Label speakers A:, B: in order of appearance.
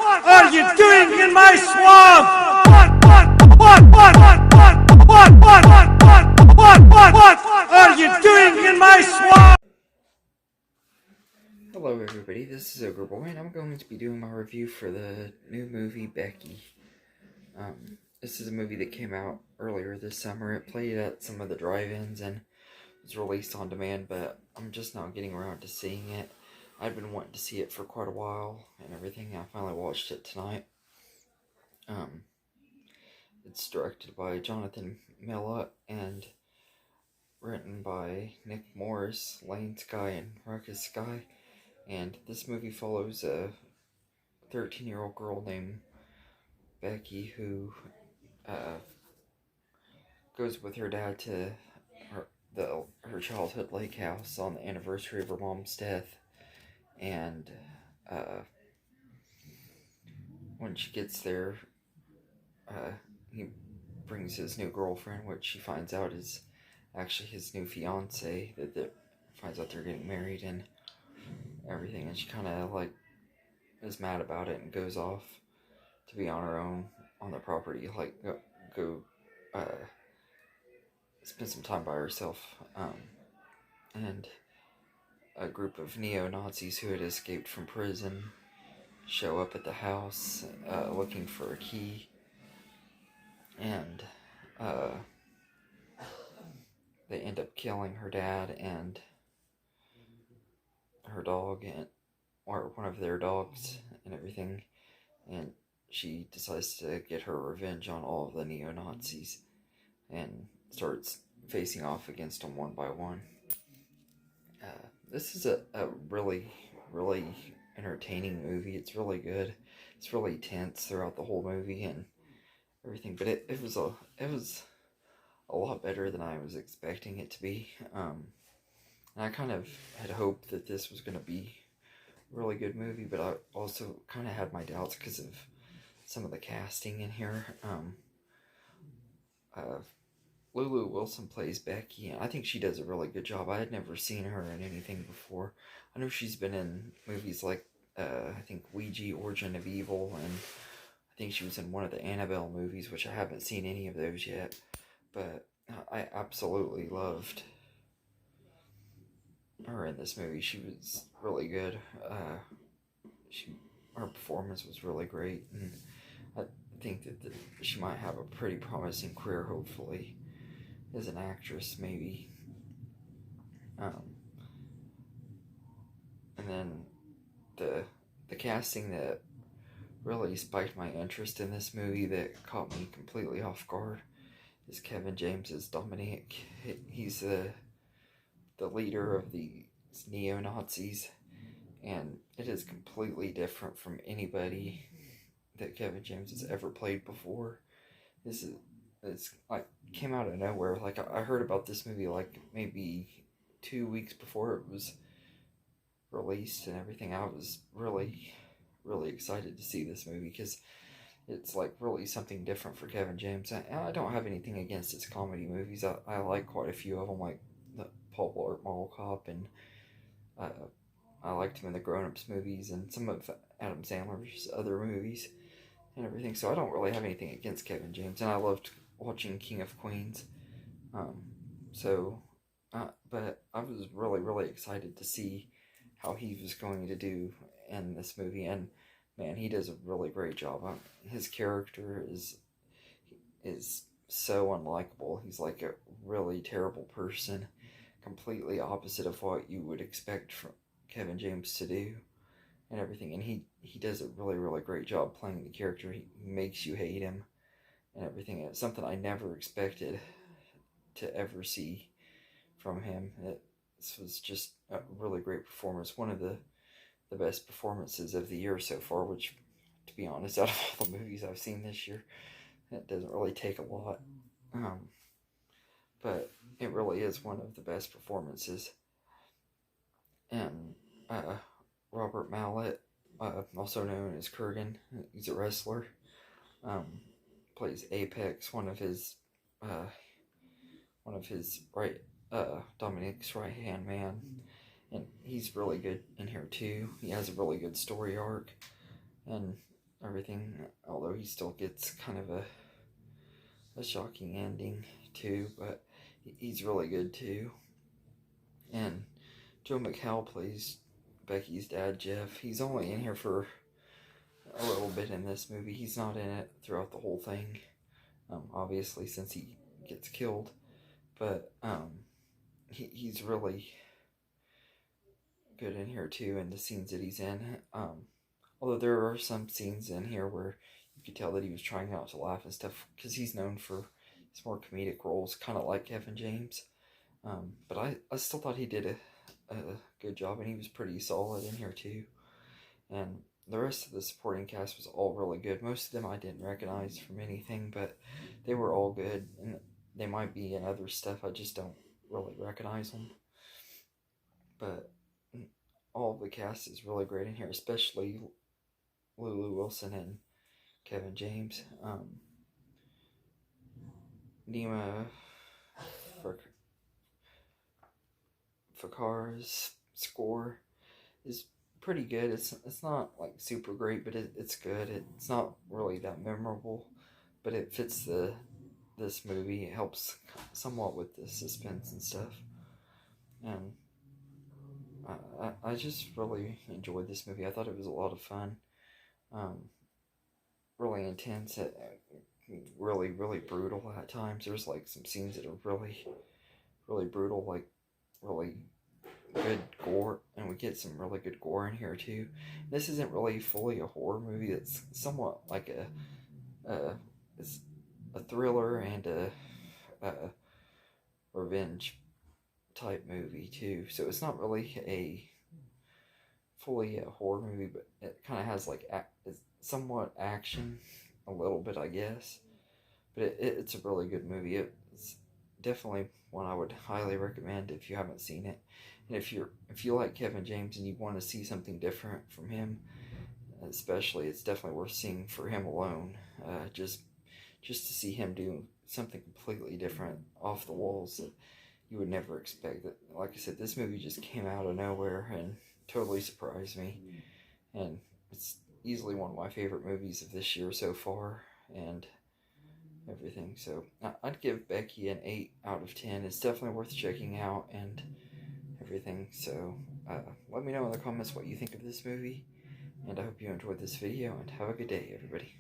A: are you doing in my swamp? What are you doing in my swamp?
B: Hello everybody, this is Ogre Boy, and I'm going to be doing my review for the new movie, Becky. This is a movie that came out earlier this summer. It played at some of the drive-ins and was released on demand, but I'm just now getting around to seeing it. I've been wanting to see it for quite a while and everything. I finally watched it tonight. It's directed by Jonathan Milla and written by Nick Morris, Lane Skye, and Ruckus Skye. And this movie follows a 13-year-old girl named Becky who goes with her dad to her childhood lake house on the anniversary of her mom's death. And when she gets there, he brings his new girlfriend, which she finds out is actually his new fiance. That finds out they're getting married and everything, and she kind of like is mad about it and goes off to be on her own on the property, like go spend some time by herself. And a group of neo-Nazis who had escaped from prison show up at the house looking for a key, and they end up killing her dad and her dog, or one of their dogs and everything, and she decides to get her revenge on all of the neo-Nazis and starts facing off against them one by one. This is a really, really entertaining movie. It's really good. It's really tense throughout the whole movie and everything, but it was a lot better than I was expecting it to be. And I kind of had hoped that this was going to be a really good movie, but I also kind of had my doubts because of some of the casting in here. Lulu Wilson plays Becky, and I think she does a really good job. I had never seen her in anything before. I know she's been in movies like, I think, Ouija, Origin of Evil, and I think she was in one of the Annabelle movies, which I haven't seen any of those yet. But I absolutely loved her in this movie. She was really good. Her performance was really great, and I think that she might have a pretty promising career, hopefully, as an actress, maybe. And then the casting that really spiked my interest in this movie, that caught me completely off guard, is Kevin James as Dominic. He's the leader of the neo-Nazis, and it is completely different from anybody that Kevin James has ever played before. It's like came out of nowhere. Like, I heard about this movie like maybe 2 weeks before it was released and everything. I was really, really excited to see this movie because it's like really something different for Kevin James. I don't have anything against his comedy movies. I like quite a few of them, like the Paul Blart Mall Cop, and I liked him in the Grown Ups movies and some of Adam Sandler's other movies and everything. So I don't really have anything against Kevin James, and I loved watching King of Queens. But I was really, really excited to see how he was going to do in this movie, and man, he does a really great job. His character is so unlikable. He's like a really terrible person, completely opposite of what you would expect from Kevin James to do and everything, and he does a really, really great job playing the character. He makes you hate him and everything. It's something I never expected to ever see from him. This was just a really great performance. One of the best performances of the year so far, which, to be honest, out of all the movies I've seen this year, it doesn't really take a lot. But it really is one of the best performances. And Robert Mallet, also known as Kurgan, he's a wrestler, plays Apex, one of his Dominic's right hand man, and he's really good in here too. He has a really good story arc, and everything, although he still gets kind of a shocking ending too, but he's really good too. And Joe McHale plays Becky's dad, Jeff. He's only in here for a little bit in this movie. He's not in it throughout the whole thing, obviously, since he gets killed. But he's really good in here too, in the scenes that he's in. Although there are some scenes in here where you could tell that he was trying not to laugh and stuff, because he's known for his more comedic roles, kind of like Kevin James. But I still thought he did a good job, and he was pretty solid in here too. And the rest of the supporting cast was all really good. Most of them I didn't recognize from anything, but they were all good, and they might be in other stuff, I just don't really recognize them. But all of the cast is really great in here, especially Lulu Wilson and Kevin James. Nima Fakar's score is pretty good. It's not like super great, but it's good. It's not really that memorable, but it fits this movie. It helps somewhat with the suspense and stuff. And I just really enjoyed this movie. I thought it was a lot of fun. Really intense. Really, really brutal at times. There's like some scenes that are really, really brutal, like really good gore, and we get some really good gore in here too. This isn't really fully a horror movie. It's somewhat like it's a thriller and a revenge type movie too. So it's not really a fully a horror movie, but it kind of has like it's somewhat action, a little bit, I guess. But it's a really good movie. It's definitely one I would highly recommend if you haven't seen it. And if you like Kevin James and you want to see something different from him, especially, it's definitely worth seeing for him alone. Just to see him do something completely different, off the walls, that you would never expect. That, like I said, this movie just came out of nowhere and totally surprised me. And it's easily one of my favorite movies of this year so far, and everything. So I'd give Becky an 8 out of 10. It's definitely worth checking out and everything. So let me know in the comments what you think of this movie, and I hope you enjoyed this video, and have a good day, everybody.